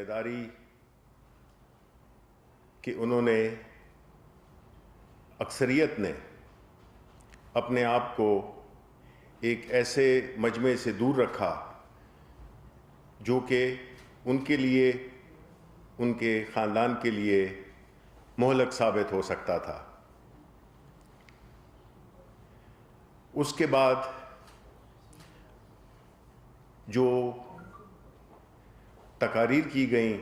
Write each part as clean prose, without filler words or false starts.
داری کہ انہوں نے اکثریت نے اپنے آپ کو ایک ایسے مجمع سے دور رکھا جو کہ ان کے لیے، ان کے خاندان کے لیے مہلک ثابت ہو سکتا تھا۔ اس کے بعد جو تقاریر کی گئیں،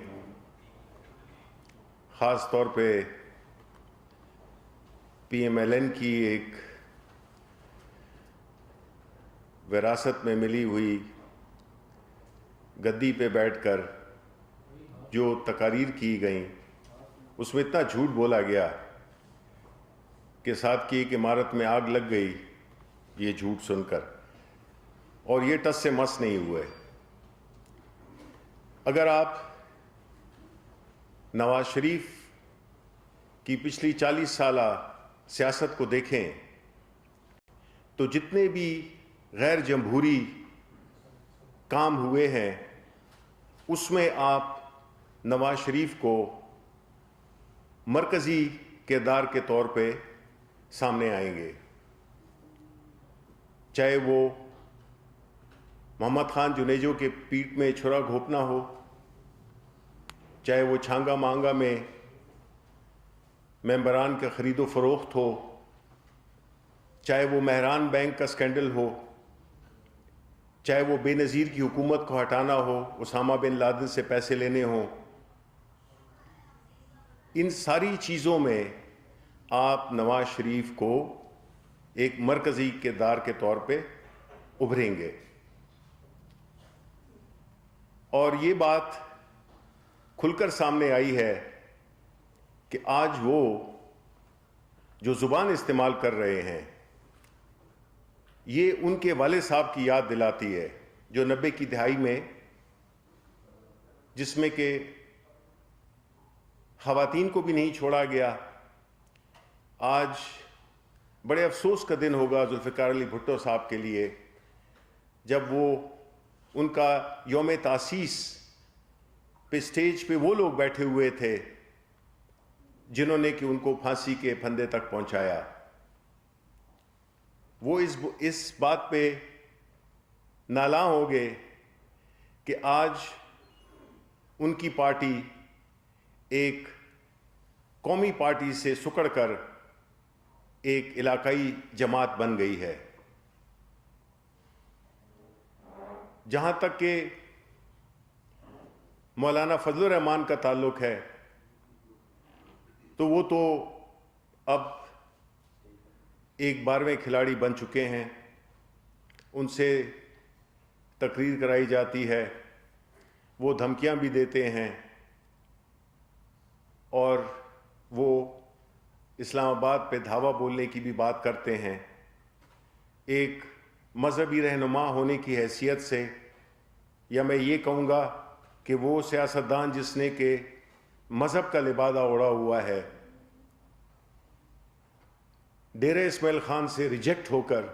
خاص طور پہ پی ایم ایل این کی ایک وراثت میں ملی ہوئی گدی پہ بیٹھ کر جو تقاریر کی گئیں، اس میں اتنا جھوٹ بولا گیا کہ ساتھ کی ایک عمارت میں آگ لگ گئی یہ جھوٹ سن کر، اور یہ ٹس سے مس نہیں ہوئے۔ اگر آپ نواز شریف کی پچھلی 40 سالہ سیاست کو دیکھیں تو جتنے بھی غیر جمہوری کام ہوئے ہیں اس میں آپ نواز شریف کو مرکزی کردار کے طور پہ سامنے آئیں گے، چاہے وہ محمد خان جنیجو کے پیٹ میں چھرا گھونپنا ہو، چاہے وہ چھانگا مانگا میں ممبران کا خرید و فروخت ہو، چاہے وہ مہران بینک کا سکینڈل ہو، چاہے وہ بے نظیر کی حکومت کو ہٹانا ہو، اسامہ بن لادن سے پیسے لینے ہوں، ان ساری چیزوں میں آپ نواز شریف کو ایک مرکزی کردار کے طور پہ ابھریں گے۔ اور یہ بات کھل کر سامنے آئی ہے کہ آج وہ جو زبان استعمال کر رہے ہیں یہ ان کے والد صاحب کی یاد دلاتی ہے، جو 90 کی دہائی میں، جس میں کہ خواتین کو بھی نہیں چھوڑا گیا۔ آج بڑے افسوس کا دن ہوگا ذوالفقار علی بھٹو صاحب کے لیے جب وہ ان کا یوم تاسیس پہ اسٹیج پہ وہ لوگ بیٹھے ہوئے تھے جنہوں نے کہ ان کو پھانسی کے پھندے تک پہنچایا۔ وہ اس بات پہ نالاں ہو گئے کہ آج ان کی پارٹی ایک قومی پارٹی سے سکڑ کر ایک علاقائی جماعت بن گئی ہے۔ جہاں تک کہ مولانا فضل الرحمان کا تعلق ہے تو وہ تو اب ایک 12ویں کھلاڑی بن چکے ہیں، ان سے تقریر کرائی جاتی ہے، وہ دھمکیاں بھی دیتے ہیں اور وہ اسلام آباد پہ دھاوا بولنے کی بھی بات کرتے ہیں۔ ایک مذہبی رہنما ہونے کی حیثیت سے، یا میں یہ کہوں گا کہ وہ سیاستدان جس نے کہ مذہب کا لبادہ اوڑھا ہوا ہے، ڈیرہ اسماعیل خان سے ریجیکٹ ہو کر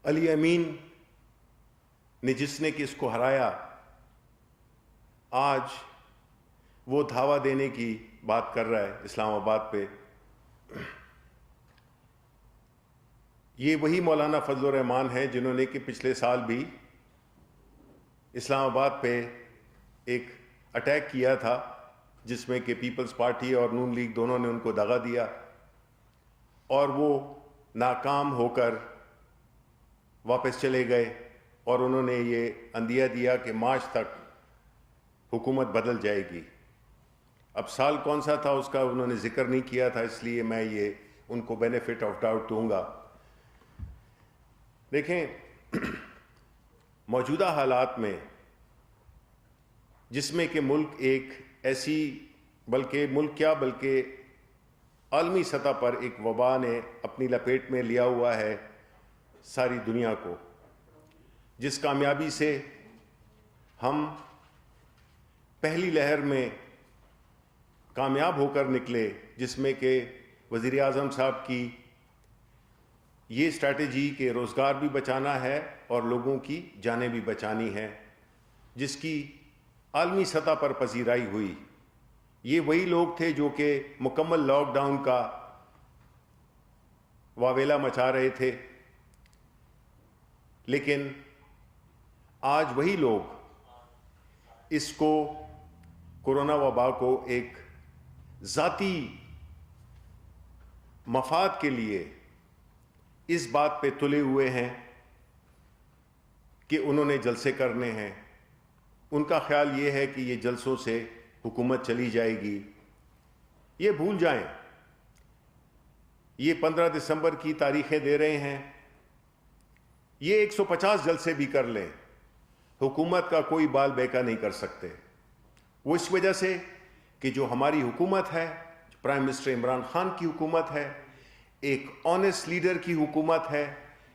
علی امین نے جس نے کہ اس کو ہرایا، آج وہ دھاوا دینے کی بات کر رہا ہے اسلام آباد پہ۔ یہ وہی مولانا فضل الرحمان ہیں جنہوں نے کہ پچھلے سال بھی اسلام آباد پہ ایک اٹیک کیا تھا جس میں کہ پیپلز پارٹی اور نون لیگ دونوں نے ان کو دغا دیا، اور وہ ناکام ہو کر واپس چلے گئے، اور انہوں نے یہ عندیہ دیا کہ مارچ تک حکومت بدل جائے گی۔ اب سال کون سا تھا اس کا انہوں نے ذکر نہیں کیا تھا، اس لیے میں یہ ان کو بینیفٹ آف ڈاؤٹ دوں گا۔ دیکھیں، موجودہ حالات میں جس میں کہ ملک ایک ایسی، بلکہ ملک کیا بلکہ عالمی سطح پر ایک وبا نے اپنی لپیٹ میں لیا ہوا ہے ساری دنیا کو، جس کامیابی سے ہم پہلی لہر میں کامیاب ہو کر نکلے، جس میں کہ وزیر اعظم صاحب کی یہ اسٹریٹجی کہ روزگار بھی بچانا ہے اور لوگوں کی جانیں بھی بچانی ہیں، جس کی عالمی سطح پر پذیرائی ہوئی. یہ وہی لوگ تھے جو کہ مکمل لاک ڈاؤن کا واویلا مچا رہے تھے، لیکن آج وہی لوگ اس کو کورونا وبا کو ایک ذاتی مفاد کے لیے اس بات پہ تلے ہوئے ہیں کہ انہوں نے جلسے کرنے ہیں. ان کا خیال یہ ہے کہ یہ جلسوں سے حکومت چلی جائے گی. یہ بھول جائیں، یہ 15 دسمبر کی تاریخیں دے رہے ہیں، یہ 150 جلسے بھی کر لیں، حکومت کا کوئی بال بیکا نہیں کر سکتے. وہ اس وجہ سے کہ جو ہماری حکومت ہے، پرائم منسٹر عمران خان کی حکومت ہے، ایک آنیسٹ لیڈر کی حکومت ہے.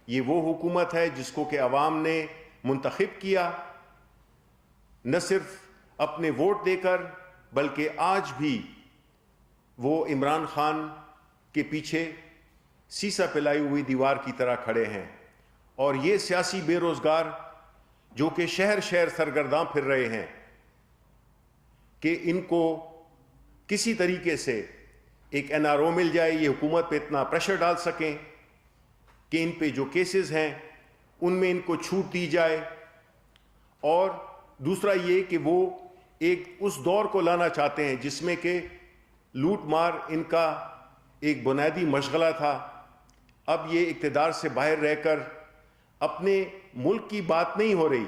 یہ وہ حکومت ہے جس کو کہ عوام نے منتخب کیا، نہ صرف اپنے ووٹ دے کر بلکہ آج بھی وہ عمران خان کے پیچھے سیسا پلائی ہوئی دیوار کی طرح کھڑے ہیں. اور یہ سیاسی بے روزگار جو کہ شہر شہر سرگرداں پھر رہے ہیں کہ ان کو کسی طریقے سے ایک NRO مل جائے، یہ حکومت پہ اتنا پریشر ڈال سکیں کہ ان پہ جو کیسز ہیں ان میں ان کو چھوٹ دی جائے. اور دوسرا یہ کہ وہ ایک اس دور کو لانا چاہتے ہیں جس میں کہ لوٹ مار ان کا ایک بنیادی مشغلہ تھا. اب یہ اقتدار سے باہر رہ کر اپنے ملک کی بات نہیں ہو رہی،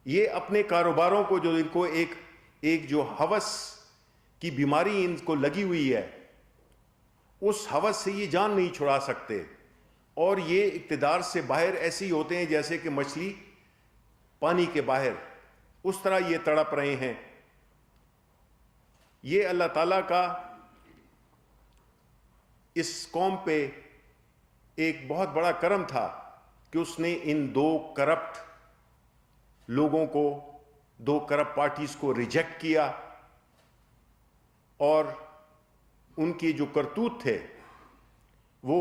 یہ اپنے کاروباروں کو جو ان کو ایک جو ہوس کی بیماری ان کو لگی ہوئی ہے، اس ہوس سے یہ جان نہیں چھڑا سکتے. اور یہ اقتدار سے باہر ایسے ہی ہوتے ہیں جیسے کہ مچھلی پانی کے باہر، اس طرح یہ تڑپ رہے ہیں. یہ اللہ تعالیٰ کا اس قوم پہ ایک بہت بڑا کرم تھا کہ اس نے ان دو کرپٹ لوگوں کو، دو کرپٹ پارٹیز کو ریجیکٹ کیا، اور ان کے جو کرتوت تھے وہ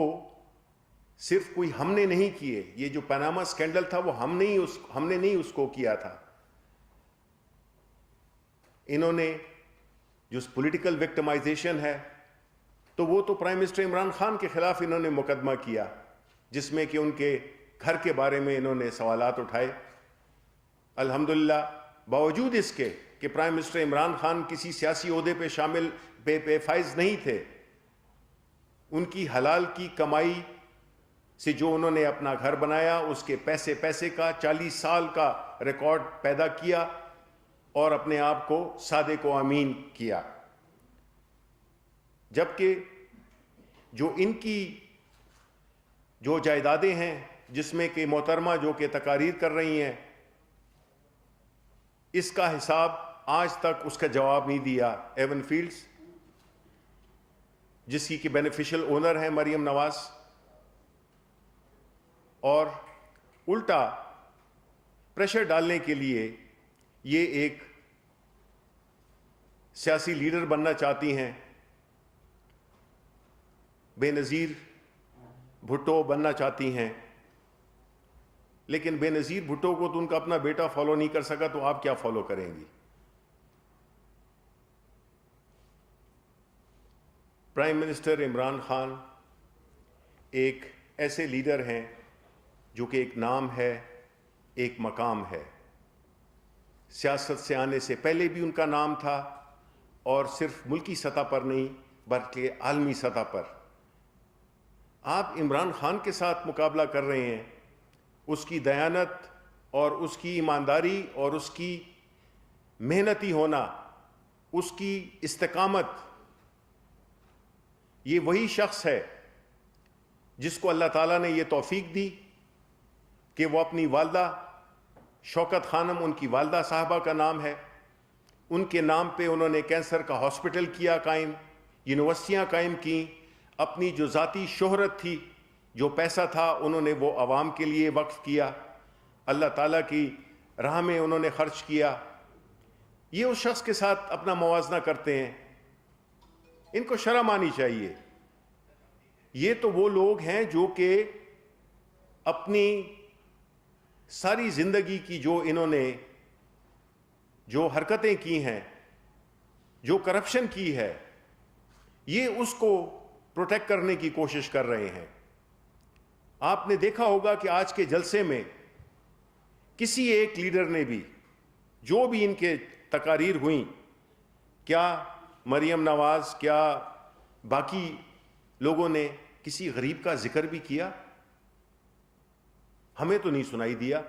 صرف کوئی ہم نے نہیں کیے. یہ جو پاناما اسکینڈل تھا وہ ہم نے نہیں اس کو کیا تھا. انہوں نے جو پولیٹیکل وکٹمائزیشن ہے تو وہ تو پرائم منسٹر عمران خان کے خلاف انہوں نے مقدمہ کیا، جس میں کہ ان کے گھر کے بارے میں انہوں نے سوالات اٹھائے. الحمدللہ باوجود اس کے کہ پرائم منسٹر عمران خان کسی سیاسی عہدے پہ شامل بے فائز نہیں تھے، ان کی حلال کی کمائی سے جو انہوں نے اپنا گھر بنایا، اس کے پیسے کا 40 سال کا ریکارڈ پیدا کیا اور اپنے آپ کو صادق و امین کیا. جبکہ جو ان کی جو جائیدادیں ہیں، جس میں کہ محترمہ جو کہ تقاریر کر رہی ہیں، اس کا حساب آج تک اس کا جواب نہیں دیا. ایون فیلڈز جس کی کہ بینیفیشل اونر ہیں مریم نواز، اور الٹا پریشر ڈالنے کے لیے یہ ایک سیاسی لیڈر بننا چاہتی ہیں، بے نظیر بھٹو بننا چاہتی ہیں. لیکن بے نظیر بھٹو کو تو ان کا اپنا بیٹا فالو نہیں کر سکا، تو آپ کیا فالو کریں گی؟ پرائم منسٹر عمران خان ایک ایسے لیڈر ہیں جو کہ ایک نام ہے، ایک مقام ہے. سیاست سے آنے سے پہلے بھی ان کا نام تھا، اور صرف ملکی سطح پر نہیں بلکہ عالمی سطح پر. آپ عمران خان کے ساتھ مقابلہ کر رہے ہیں. اس کی دیانت اور اس کی ایمانداری اور اس کی محنتی ہونا، اس کی استقامت، یہ وہی شخص ہے جس کو اللہ تعالیٰ نے یہ توفیق دی کہ وہ اپنی والدہ شوکت خانم، ان کی والدہ صاحبہ کا نام ہے، ان کے نام پہ انہوں نے کینسر کا ہاسپٹل کیا قائم، یونیورسٹیاں قائم کیں. اپنی جو ذاتی شہرت تھی، جو پیسہ تھا، انہوں نے وہ عوام کے لیے وقف کیا، اللہ تعالیٰ کی راہ میں انہوں نے خرچ کیا. یہ اس شخص کے ساتھ اپنا موازنہ کرتے ہیں. ان کو شرم آنی چاہیے. یہ تو وہ لوگ ہیں جو کہ اپنی ساری زندگی کی جو انہوں نے جو حرکتیں کی ہیں، جو کرپشن کی ہے، یہ اس کو پروٹیکٹ کرنے کی کوشش کر رہے ہیں۔ آپ نے دیکھا ہوگا کہ آج کے جلسے میں کسی ایک لیڈر نے بھی، جو بھی ان کے تقاریر ہوئیں، کیا مریم نواز، کیا باقی لوگوں نے کسی غریب کا ذکر بھی کیا؟ ہمیں تو نہیں سنائی دیا۔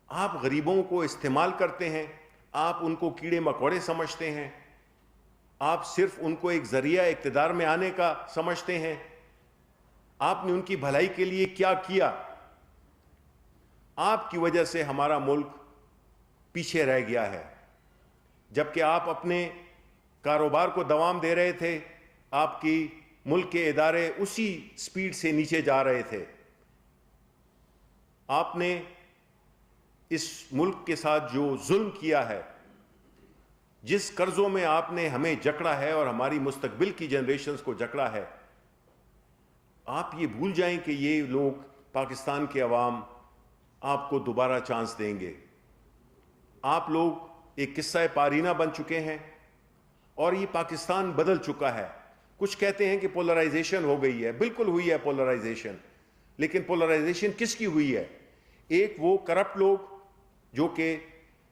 آپ غریبوں کو استعمال کرتے ہیں، آپ ان کو کیڑے مکوڑے سمجھتے ہیں، آپ صرف ان کو ایک ذریعہ اقتدار میں آنے کا سمجھتے ہیں۔ آپ نے ان کی بھلائی کے لیے کیا کیا؟ آپ کی وجہ سے ہمارا ملک پیچھے رہ گیا ہے۔ جبکہ آپ اپنے کاروبار کو دوام دے رہے تھے، آپ کی ملک کے ادارے اسی سپیڈ سے نیچے جا رہے تھے۔ آپ نے اس ملک کے ساتھ جو ظلم کیا ہے، جس قرضوں میں آپ نے ہمیں جکڑا ہے اور ہماری مستقبل کی جنریشنز کو جکڑا ہے، آپ یہ بھول جائیں کہ یہ لوگ، پاکستان کے عوام، آپ کو دوبارہ چانس دیں گے۔ آپ لوگ ایک قصہ پارینہ بن چکے ہیں اور یہ پاکستان بدل چکا ہے۔ کچھ کہتے ہیں کہ پولرائزیشن ہو گئی ہے، بالکل ہوئی ہے پولرائزیشن، لیکن پولرائزیشن کس کی ہوئی ہے؟ ایک وہ کرپٹ لوگ جو کہ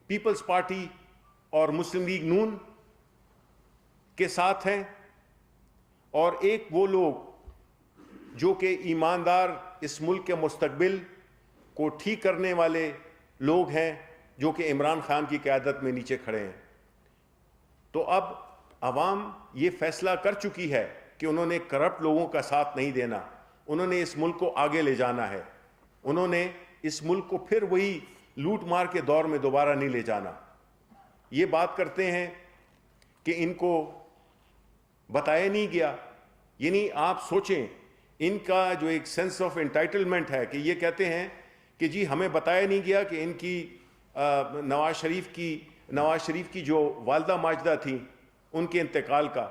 پیپلز پارٹی اور مسلم لیگ نون کے ساتھ ہیں، اور ایک وہ لوگ جو کہ ایماندار اس ملک کے مستقبل کو ٹھیک کرنے والے لوگ ہیں، جو کہ عمران خان کی قیادت میں نیچے کھڑے ہیں۔ تو اب عوام یہ فیصلہ کر چکی ہے کہ انہوں نے کرپٹ لوگوں کا ساتھ نہیں دینا، انہوں نے اس ملک کو آگے لے جانا ہے، انہوں نے اس ملک کو پھر وہی لوٹ مار کے دور میں دوبارہ نہیں لے جانا۔ یہ بات کرتے ہیں کہ ان کو بتایا نہیں گیا، یعنی آپ سوچیں ان کا جو ایک سینس آف انٹائٹلمنٹ ہے کہ یہ کہتے ہیں کہ جی ہمیں بتایا نہیں گیا کہ ان کی نواز شریف کی جو والدہ ماجدہ تھیں، ان کے انتقال کا،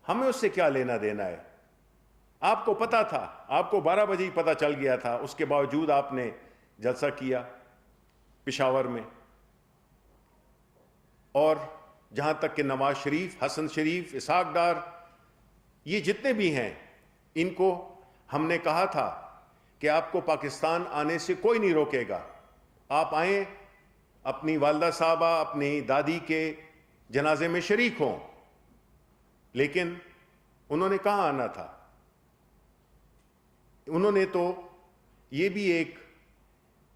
ہمیں اس سے کیا لینا دینا ہے؟ آپ کو پتا تھا، آپ کو 12 بجے ہی پتا چل گیا تھا، اس کے باوجود آپ نے جلسہ کیا پشاور میں۔ اور جہاں تک کہ نواز شریف، حسن شریف، اسحاق ڈار، یہ جتنے بھی ہیں، ان کو ہم نے کہا تھا کہ آپ کو پاکستان آنے سے کوئی نہیں روکے گا، آپ آئیں، اپنی والدہ صاحبہ، اپنی دادی کے جنازے میں شریک ہوں۔ لیکن انہوں نے کہاں آنا تھا؟ انہوں نے تو یہ بھی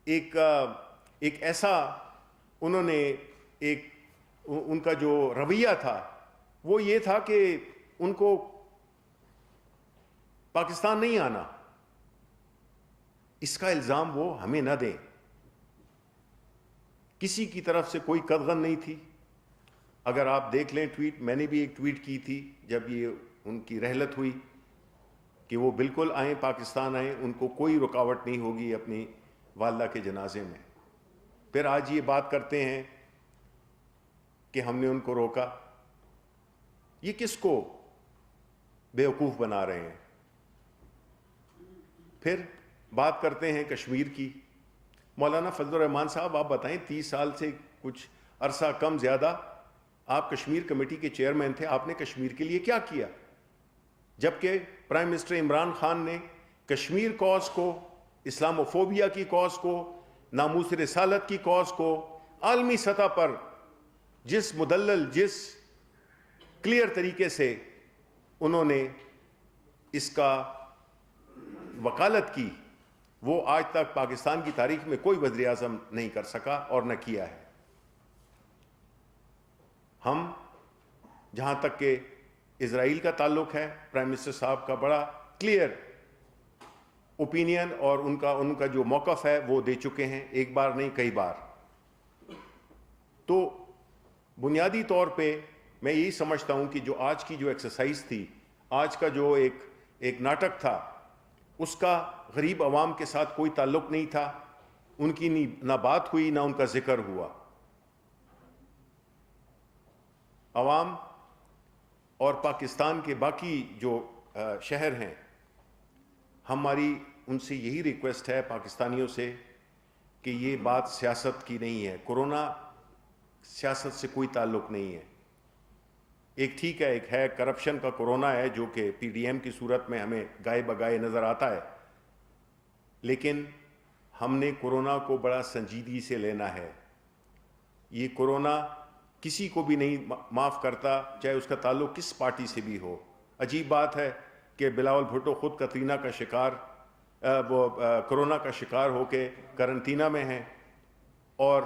ایک ایسا، انہوں نے ان کا جو رویہ تھا وہ یہ تھا کہ ان کو پاکستان نہیں آنا۔ اس کا الزام وہ ہمیں نہ دیں، کسی کی طرف سے کوئی قدغن نہیں تھی۔ اگر آپ دیکھ لیں ٹویٹ، میں نے بھی ایک ٹویٹ کی تھی جب یہ ان کی رحلت ہوئی کہ وہ بالکل آئیں، پاکستان آئیں، ان کو کوئی رکاوٹ نہیں ہوگی اپنی والدہ کے جنازے میں۔ پھر آج یہ بات کرتے ہیں کہ ہم نے ان کو روکا۔ یہ کس کو بیوقوف بنا رہے ہیں؟ پھر بات کرتے ہیں کشمیر کی۔ مولانا فضل الرحمان صاحب، آپ بتائیں، 30 سال سے کچھ عرصہ کم زیادہ آپ کشمیر کمیٹی کے چیئرمین تھے، آپ نے کشمیر کے لیے کیا کیا؟ جبکہ پرائم منسٹر عمران خان نے کشمیر کاز کو، اسلاموفوبیا کی کاز کو، ناموس رسالت کی کاز کو عالمی سطح پر جس مدلل، جس کلیئر طریقے سے انہوں نے اس کا وکالت کی، وہ آج تک پاکستان کی تاریخ میں کوئی وزیر اعظم نہیں کر سکا اور نہ کیا ہے۔ ہم، جہاں تک کہ اسرائیل کا تعلق ہے، پرائم منسٹر صاحب کا بڑا کلیئر اوپینین اور ان کا جو موقف ہے وہ دے چکے ہیں، ایک بار نہیں کئی بار۔ تو بنیادی طور پہ میں یہی سمجھتا ہوں کہ جو آج کی جو ایکسرسائز تھی، آج کا جو ایک ناٹک تھا، اس کا غریب عوام کے ساتھ کوئی تعلق نہیں تھا، ان کی نہ بات ہوئی، نہ ان کا ذکر ہوا۔ عوام اور پاکستان کے باقی جو شہر ہیں، ہماری ان سے یہی ریکویسٹ ہے، پاکستانیوں سے، کہ یہ بات سیاست کی نہیں ہے. کورونا سیاست سے کوئی تعلق نہیں ہے. ایک ٹھیک ہے، ایک ہے کرپشن کا کورونا ہے جو کہ پی ڈی ایم کی صورت میں ہمیں گائے بگائے نظر آتا ہے، لیکن ہم نے کورونا کو بڑا سنجیدگی سے لینا ہے. یہ کورونا کسی کو بھی نہیں معاف کرتا، چاہے اس کا تعلق کس پارٹی سے بھی ہو. عجیب بات ہے کہ بلاول بھٹو خود کترینہ کا شکار کورونا کا شکار ہو کے قرنطینہ میں ہیں، اور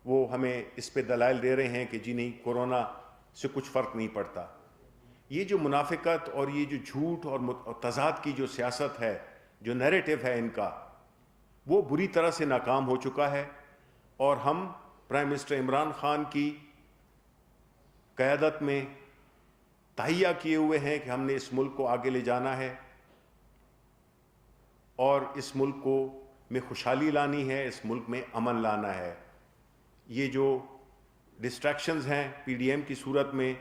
وہ ہمیں اس پہ دلائل دے رہے ہیں کہ جی نہیں، کورونا سے کچھ فرق نہیں پڑتا. یہ جو منافقت اور یہ جو جھوٹ اور تضاد کی جو سیاست ہے، جو نیریٹو ہے ان کا، وہ بری طرح سے ناکام ہو چکا ہے. اور ہم پرائم منسٹر عمران خان کی قیادت میں تہیہ کیے ہوئے ہیں کہ ہم نے اس ملک کو آگے لے جانا ہے اور اس ملک کو میں خوشحالی لانی ہے، اس ملک میں امن لانا ہے. یہ جو ڈسٹریکشنز ہیں پی ڈی ایم کی صورت میں،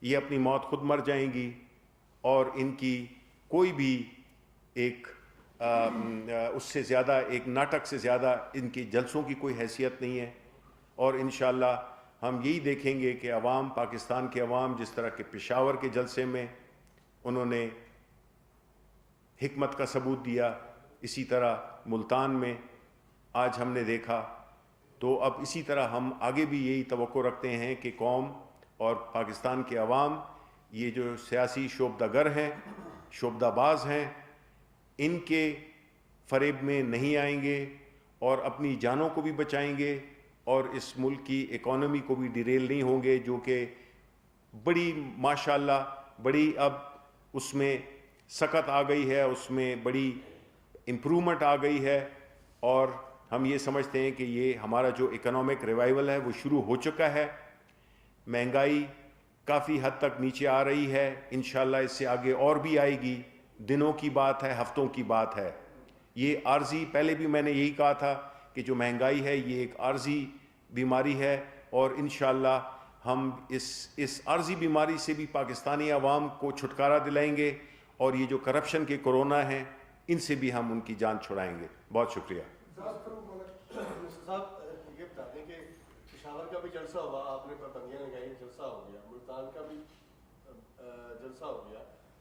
یہ اپنی موت خود مر جائیں گی، اور ان کی کوئی بھی ایک اس سے زیادہ، ایک ناٹک سے زیادہ ان کی جلسوں کی کوئی حیثیت نہیں ہے. اور انشاءاللہ ہم یہی دیکھیں گے کہ عوام، پاکستان کے عوام، جس طرح کہ پشاور کے جلسے میں انہوں نے حکمت کا ثبوت دیا، اسی طرح ملتان میں آج ہم نے دیکھا. تو اب اسی طرح ہم آگے بھی یہی توقع رکھتے ہیں کہ قوم اور پاکستان کے عوام، یہ جو سیاسی شعبدہ گر ہیں، شعبدہ باز ہیں، ان کے فریب میں نہیں آئیں گے اور اپنی جانوں کو بھی بچائیں گے، اور اس ملک کی اکانومی کو بھی ڈیریل نہیں ہوں گے، جو کہ بڑی ماشاءاللہ بڑی اب اس میں سکت آ گئی ہے، اس میں بڑی امپرومنٹ آ گئی ہے. اور ہم یہ سمجھتے ہیں کہ یہ ہمارا جو اکنامک ریوائول ہے وہ شروع ہو چکا ہے. مہنگائی کافی حد تک نیچے آ رہی ہے، انشاءاللہ اس سے آگے اور بھی آئے گی. دنوں کی بات ہے، ہفتوں کی بات ہے. یہ عارضی، پہلے بھی میں نے یہی کہا تھا کہ جو مہنگائی ہے یہ ایک عارضی بیماری ہے، اور انشاءاللہ ہم اس عارضی بیماری سے بھی پاکستانی عوام کو چھٹکارا دلائیں گے، اور یہ جو کرپشن کے کورونا ہیں ان سے بھی ہم ان کی جان چھڑائیں گے. بہت شکریہ. صاحب یہ بتا دیں کہ پشاور کا بھی جلسہ ہوا، آپ نے پابندیاں لگائی، جلسہ ہو گیا، ملتان کا بھی جلسہ ہو گیا،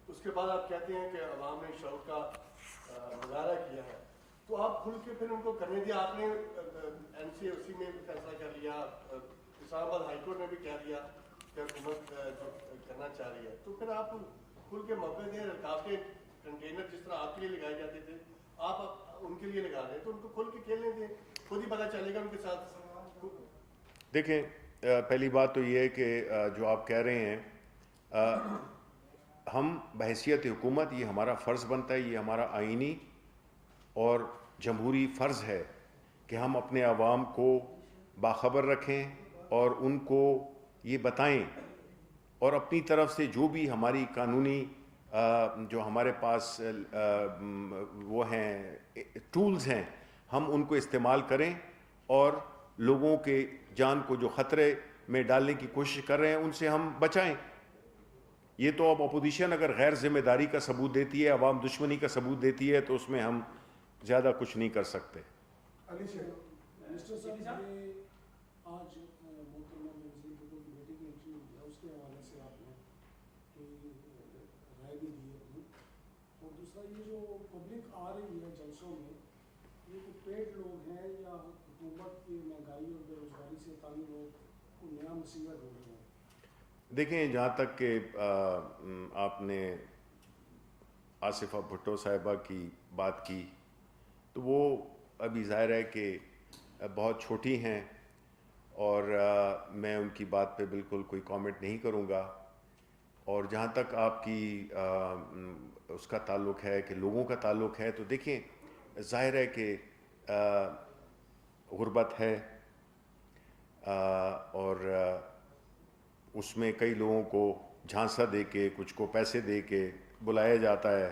اس کے بعد آپ کہتے ہیں کہ عوام نے شوق کا مظاہرہ کیا ہے، تو آپ کھل کے پھر ان کو کرنے دیا. آپ نے این سی او سی میں بھی فیصلہ کر لیا، اسلام آباد ہائی کورٹ نے بھی کہہ دیا کہ حکومت جو کرنا چاہ رہی ہے، تو پھر آپ کھل کے موقع دیں. رکاوٹیں کنٹینر جس طرح آپ کے لیے لگائے جاتے تھے، آپ ان کے لیے لگا رہے ہیں، تو ان کو کھل کے کھیلنے دیں، خود ہی پتہ چلے گا ان کے ساتھ. دیکھیں، پہلی بات تو یہ ہے کہ جو آپ کہہ رہے ہیں، ہم بحیثیت حکومت، یہ ہمارا فرض بنتا ہے، یہ ہمارا آئینی اور جمہوری فرض ہے کہ ہم اپنے عوام کو باخبر رکھیں اور ان کو یہ بتائیں، اور اپنی طرف سے جو بھی ہماری قانونی جو ہمارے پاس وہ ہیں ٹولز ہیں، ہم ان کو استعمال کریں، اور لوگوں کے جان کو جو خطرے میں ڈالنے کی کوشش کر رہے ہیں ان سے ہم بچائیں. یہ تو اب اپوزیشن اگر غیر ذمہ داری کا ثبوت دیتی ہے، عوام دشمنی کا ثبوت دیتی ہے، تو اس میں ہم زیادہ کچھ نہیں کر سکتے. منسٹر صاحب، یہ آج محترمہ بینظیر بھٹو کی بیٹی کی انٹرویو دیا، اس کے حوالے سے آپ نے کوئی رائے بھی دی اپنی، اور دوسرا یہ جو پبلک آ رہی ہے جلسوں میں، یہ کوئی پیڈ لوگ ہیں یا حکومت کی مہنگائی اور بے روزگاری سے تنگ لوگ کو نیا مصیبت ہو رہے ہیں؟ دیکھیں، جہاں تک کہ آپ نے آصفہ بھٹو صاحبہ کی بات کی، تو وہ ابھی ظاہر ہے کہ بہت چھوٹی ہیں، اور میں ان کی بات پہ بالکل کوئی کامنٹ نہیں کروں گا. اور جہاں تک آپ کی اس کا تعلق ہے کہ لوگوں کا تعلق ہے، تو دیکھیں ظاہر ہے کہ غربت ہے، اور اس میں کئی لوگوں کو جھانسا دے کے، کچھ کو پیسے دے کے بلایا جاتا ہے،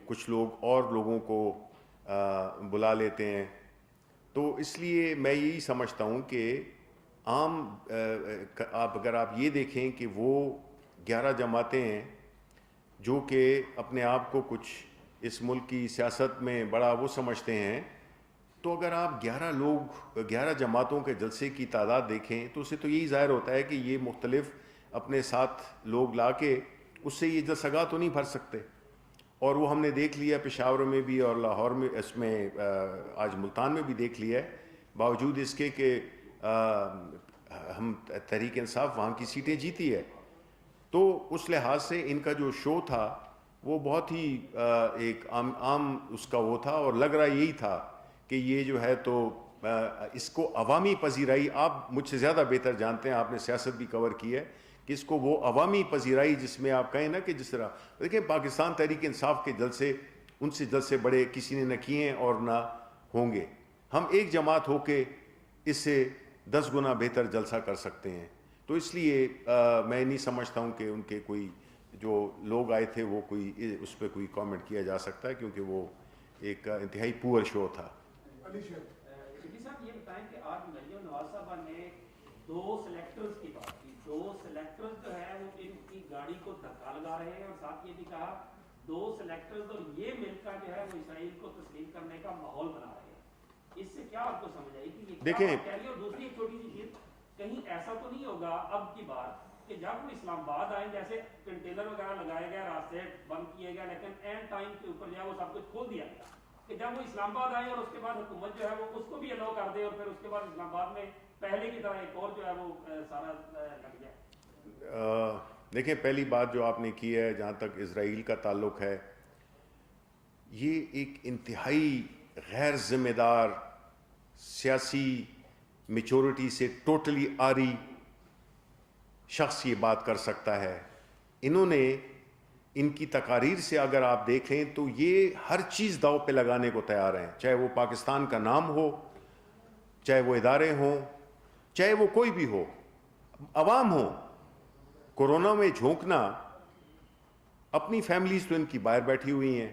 کچھ لوگ اور لوگوں کو بلا لیتے ہیں. تو اس لیے میں یہی سمجھتا ہوں کہ عام اگر آپ یہ دیکھیں کہ وہ 11 جماعتیں ہیں جو کہ اپنے آپ کو کچھ اس ملک کی سیاست میں بڑا وہ سمجھتے ہیں، تو اگر آپ 11 جماعتوں کے جلسے کی تعداد دیکھیں تو اسے تو یہی ظاہر ہوتا ہے کہ یہ مختلف اپنے ساتھ لوگ لا کے اس سے یہ جلسہ گاہ تو نہیں بھر سکتے. اور وہ ہم نے دیکھ لیا پشاور میں بھی اور لاہور میں، اس میں آج ملتان میں بھی دیکھ لیا ہے، باوجود اس کے کہ ہم تحریک انصاف وہاں کی سیٹیں جیتی ہے. تو اس لحاظ سے ان کا جو شو تھا وہ بہت ہی ایک عام اس کا وہ تھا، اور لگ رہا یہی تھا کہ یہ جو ہے تو اس کو عوامی پذیرائی، آپ مجھ سے زیادہ بہتر جانتے ہیں، آپ نے سیاست بھی کور کی ہے، کہ اس کو وہ عوامی پذیرائی جس میں آپ کہیں نا کہ جس طرح دیکھیں پاکستان تحریک انصاف کے جلسے ان سے جلسے بڑے کسی نے نہ کیے ہیں اور نہ ہوں گے. ہم ایک جماعت ہو کے اس سے 10 گنا بہتر جلسہ کر سکتے ہیں. تو اس لیے میں نہیں سمجھتا ہوں کہ ان کے کوئی جو لوگ آئے تھے وہ کوئی اس پہ کوئی کامنٹ کیا جا سکتا ہے، کیونکہ وہ ایک انتہائی پور شو تھا. شفیع صاحب یہ بتائیں کہ آج مریم نواز صاحبہ نے 2 سلیکٹرز کی بات کی. 2 سلیکٹرز جو ہے وہ ان کی گاڑی کو دھکا لگا رہے ہیں، اور ساتھ یہ بھی کہا 2 سلیکٹرز اور یہ مل کر جو ہے وہ اسرائیل کو تسلیم کرنے کا ماحول بنا رہے ہیں. اس سے کیا آپ کو سمجھ آئی کہ یہ دیکھیں کہہ رہی ہے؟ اور دوسری ایک چھوٹی سی چیز، کہیں ایسا تو نہیں ہوگا اب کی بار کہ جب وہ اسلام آباد آئیں، جیسے کنٹینر وغیرہ لگائے گئے، راستے بند کیے گئے، لیکن اینڈ ٹائم کے اوپر جو ہے وہ سب کچھ کھول دیا گیا، کہ جب وہ اسلام آباد آئیں اور اس کے بعد حکومت جو ہے وہ اس کو بھی الاؤ کر دے، اور پھر اس کے بعد اسلام آباد میں پہلے کی طرح ایک اور جو ہے وہ سارا لگ جائے. دیکھیں پہلی بات جو آپ نے کی ہے جہاں تک اسرائیل کا تعلق ہے، یہ ایک انتہائی غیر ذمہ دار، سیاسی میچورٹی سے ٹوٹلی آری شخص یہ بات کر سکتا ہے. انہوں نے ان کی تقاریر سے اگر آپ دیکھیں تو یہ ہر چیز داؤ پہ لگانے کو تیار ہیں، چاہے وہ پاکستان کا نام ہو، چاہے وہ ادارے ہوں، چاہے وہ کوئی بھی ہو، عوام ہو. کورونا میں جھونکنا، اپنی فیملیز تو ان کی باہر بیٹھی ہوئی ہیں،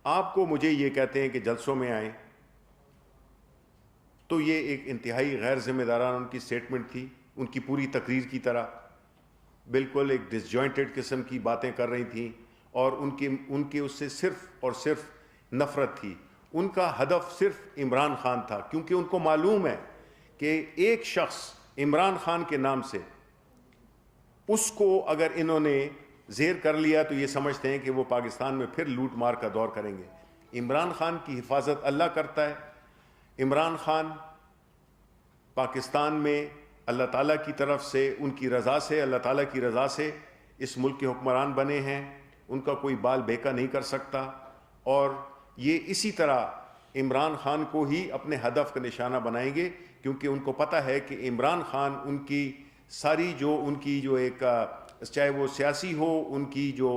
آپ کو مجھے یہ کہتے ہیں کہ جلسوں میں آئیں. تو یہ ایک انتہائی غیر ذمہ دارانہ ان کی سٹیٹمنٹ تھی، ان کی پوری تقریر کی طرح بالکل ایک ڈس جوائنٹڈ قسم کی باتیں کر رہی تھیں، اور ان کے اس سے صرف اور صرف نفرت تھی. ان کا ہدف صرف عمران خان تھا، کیونکہ ان کو معلوم ہے کہ ایک شخص عمران خان کے نام سے اس کو اگر انہوں نے زیر کر لیا تو یہ سمجھتے ہیں کہ وہ پاکستان میں پھر لوٹ مار کا دور کریں گے. عمران خان کی حفاظت اللہ کرتا ہے. عمران خان پاکستان میں اللہ تعالیٰ کی طرف سے، ان کی رضا سے، اللہ تعالیٰ کی رضا سے اس ملک کے حکمران بنے ہیں. ان کا کوئی بال بیکا نہیں کر سکتا، اور یہ اسی طرح عمران خان کو ہی اپنے ہدف کا نشانہ بنائیں گے، کیونکہ ان کو پتہ ہے کہ عمران خان ان کی ساری ان کی جو ایک چاہے وہ سیاسی ہو، ان کی جو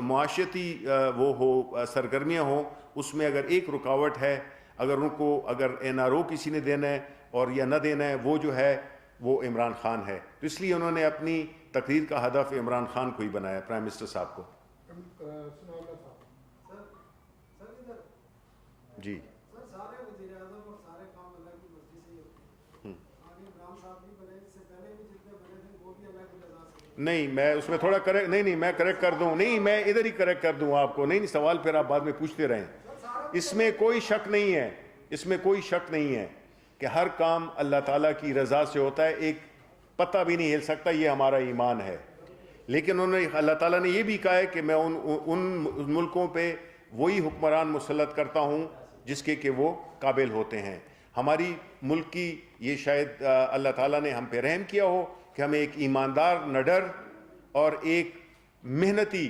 معاشرتی وہ ہو سرگرمیاں ہوں، اس میں اگر ایک رکاوٹ ہے، اگر NRO کسی نے دینا ہے اور یا نہ دینا ہے، وہ جو ہے وہ عمران خان ہے. تو اس لیے انہوں نے اپنی تقریر کا ہدف عمران خان کو ہی بنایا، پرائم منسٹر صاحب کو. جی سارے وزیر اعظم اور سارے کام اللہ کی مرضی سے ہی ہوتے ہیں. آگے عمران صاحب بھی بنے، اس سے پہلے بھی جتنے بنے تھے وہ بھی اللہ کی رضا سے. نہیں، میں اس میں تھوڑا نہیں میں کریکٹ کر دوں، نہیں میں ادھر ہی کریکٹ کر دوں آپ کو. نہیں سوال پھر آپ بعد میں پوچھتے رہیں. اس میں کوئی شک نہیں ہے، اس میں کوئی شک نہیں ہے کہ ہر کام اللہ تعالیٰ کی رضا سے ہوتا ہے. ایک پتہ بھی نہیں ہل سکتا، یہ ہمارا ایمان ہے. لیکن اللہ تعالیٰ نے یہ بھی کہا ہے کہ میں ان ملکوں پہ وہی حکمران مسلط کرتا ہوں جس کے کہ وہ قابل ہوتے ہیں. ہماری ملک کی یہ شاید اللہ تعالیٰ نے ہم پہ رحم کیا ہو کہ ہمیں ایک ایماندار، نڈر اور ایک محنتی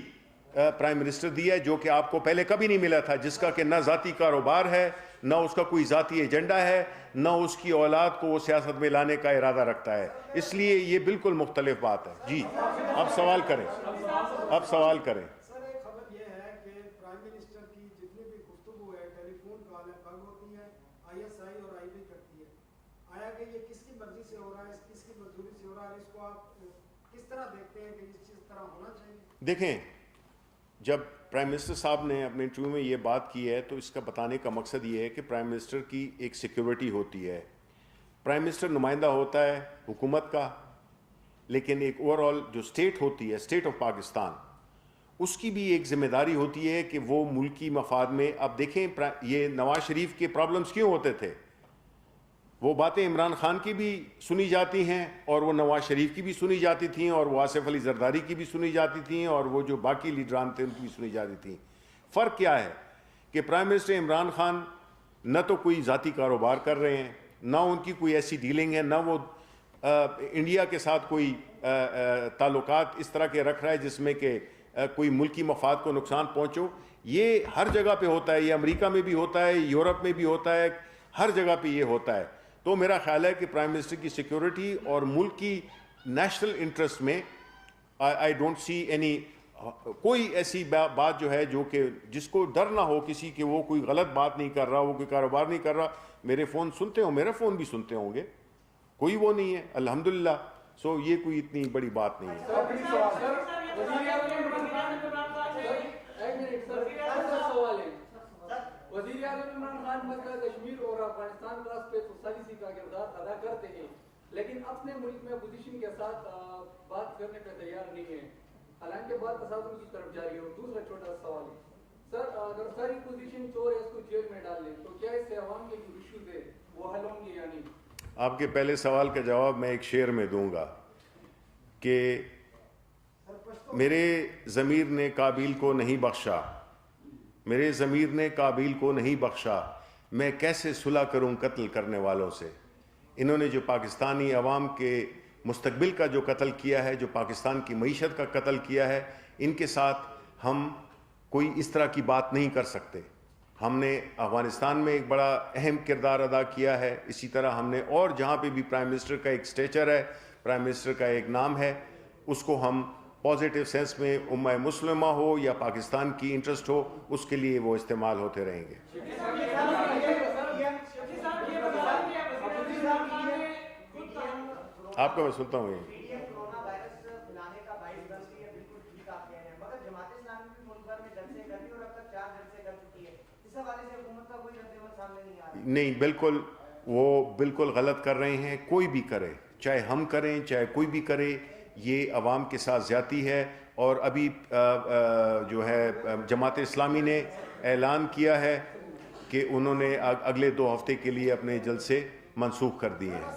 پرائم منسٹر دیا ہے، جو کہ آپ کو پہلے کبھی نہیں ملا تھا، جس کا کہ نہ ذاتی کاروبار ہے، نہ اس کا کوئی ذاتی ایجنڈا ہے، نہ اس کی اولاد کو وہ سیاست میں لانے کا ارادہ رکھتا ہے. اس لیے یہ بالکل مختلف بات ہے. جی اب سوال کریں، اب سوال کریں. سر ایک خبر یہ ہے کہ پرائم منسٹر کی جتنی بھی گفتگو ہے، ٹیلی فون کال ہے، بند ہوتی ہے، ISI اور IB کرتی ہے. آیا کہ یہ کس کی مرضی سے ہو رہا ہے، کس کی منظوری سے ہو رہا ہے، اس کو آپ کس طرح دیکھتے ہیں کہ اس چیز طرح ہونا چاہیے؟ دیکھیں، جب پرائم منسٹر صاحب نے اپنے انٹرویو میں یہ بات کی ہے تو اس کا بتانے کا مقصد یہ ہے کہ پرائم منسٹر کی ایک سیکیورٹی ہوتی ہے. پرائم منسٹر نمائندہ ہوتا ہے حکومت کا، لیکن ایک اوور آل جو اسٹیٹ ہوتی ہے، اسٹیٹ آف پاکستان، اس کی بھی ایک ذمہ داری ہوتی ہے کہ وہ ملکی مفاد میں. اب دیکھیں یہ نواز شریف کے پرابلمز کیوں ہوتے تھے, وہ باتیں عمران خان کی بھی سنی جاتی ہیں اور وہ نواز شریف کی بھی سنی جاتی تھیں اور وہ آصف علی زرداری کی بھی سنی جاتی تھیں اور وہ جو باقی لیڈران تھے ان کی بھی سنی جاتی تھیں. فرق کیا ہے کہ پرائم منسٹر عمران خان نہ تو کوئی ذاتی کاروبار کر رہے ہیں, نہ ان کی کوئی ایسی ڈیلنگ ہے, نہ وہ انڈیا کے ساتھ کوئی تعلقات اس طرح کے رکھ رہا ہے جس میں کہ کوئی ملکی مفاد کو نقصان پہنچو. یہ ہر جگہ پہ ہوتا ہے, یہ امریکہ میں بھی ہوتا ہے, یورپ میں بھی ہوتا ہے, ہر جگہ پہ یہ ہوتا ہے. تو میرا خیال ہے کہ پرائم منسٹر کی سیکیورٹی اور ملک کی نیشنل انٹرسٹ میں آئی ڈونٹ سی اینی کوئی ایسی بات جو ہے جو کہ جس کو ڈر نہ ہو کسی کہ وہ کوئی غلط بات نہیں کر رہا, وہ کوئی کاروبار نہیں کر رہا. میرے فون سنتے ہوں, میرا فون بھی سنتے ہوں گے, کوئی وہ نہیں ہے الحمدللہ. سو یہ کوئی اتنی بڑی بات نہیں ہے. وزیر اعظم عمران خان مسئلہ کشمیر اور افغانستان کلاس پہ سوسائٹی کا کردار ادا کرتے ہیں, لیکن اپنے ملک میں اپوزیشن کے ساتھ بات کرنے پہ تیار نہیں ہے, حالانکہ بات تصادم کی طرف جاری ہے. اور دوسرا چھوٹا سا سوال ہے سر, اگر ساری اپوزیشن چور ہے اس کو جیل میں ڈال لیں تو کیا اس سے عوام کے جو ایشوز ہے وہ حل ہوں گے یا نہیں؟ آپ کے پہلے سوال کا جواب میں ایک شعر میں دوں گا کہ میرے ضمیر نے قابیل کو نہیں بخشا, میرے ضمیر نے قابیل کو نہیں بخشا, میں کیسے صلح کروں قتل کرنے والوں سے. انہوں نے جو پاکستانی عوام کے مستقبل کا جو قتل کیا ہے, جو پاکستان کی معیشت کا قتل کیا ہے, ان کے ساتھ ہم کوئی اس طرح کی بات نہیں کر سکتے. ہم نے افغانستان میں ایک بڑا اہم کردار ادا کیا ہے, اسی طرح ہم نے اور جہاں پہ بھی پرائم منسٹر کا ایک سٹیچر ہے, پرائم منسٹر کا ایک نام ہے, اس کو ہم پازیٹیو سینس میں امہ مسلمہ ہو یا پاکستان کی انٹرسٹ ہو اس کے لیے وہ استعمال ہوتے رہیں گے. آپ کا میں سنتا ہوں یہ نہیں, بالکل وہ بالکل غلط کر رہے ہیں. کوئی بھی کرے, چاہے ہم کریں چاہے کوئی بھی کرے, یہ عوام کے ساتھ زیادتی ہے. اور ابھی جو ہے جماعت اسلامی نے اعلان کیا ہے کہ انہوں نے اگلے 2 ہفتے کے لیے اپنے جلسے منسوخ کر دیے ہیں.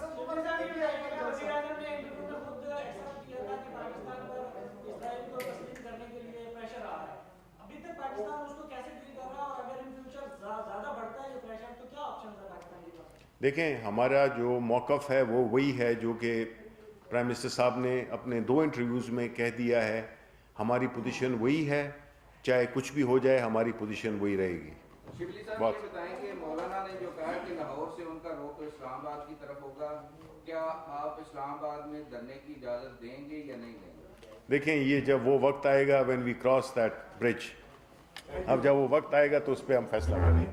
دیکھیں, ہمارا جو موقف ہے وہ وہی ہے جو کہ پرائم منسٹر صاحب نے اپنے 2 انٹرویوز میں کہہ دیا ہے. ہماری پوزیشن وہی ہے, چاہے کچھ بھی ہو جائے ہماری پوزیشن وہی رہے گی. شبلی صاحب یہ بتائیں کہ مولانا نے جو کہا کہ لاہور سے ان کا رخ اسلام آباد کی طرف ہوگا, کیا آپ اسلام آباد میں دھرنے کی اجازت دیں گے یا نہیں دیں گے؟ دیکھیں, یہ جب وہ وقت آئے گا when we cross that bridge, اب جب وہ وقت آئے گا تو اس پہ ہم فیصلہ کریں گے.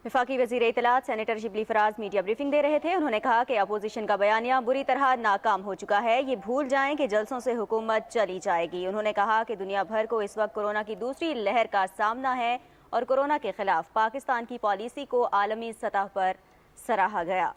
وفاقی وزیر اطلاعات senator Shibli Faraz media briefing دے رہے تھے. انہوں نے کہا کہ اپوزیشن کا بیانیہ بری طرح ناکام ہو چکا ہے, یہ بھول جائیں کہ جلسوں سے حکومت چلی جائے گی. انہوں نے کہا کہ دنیا بھر کو اس وقت کورونا کی دوسری لہر کا سامنا ہے اور کورونا کے خلاف پاکستان کی پالیسی کو عالمی سطح پر سراہا گیا.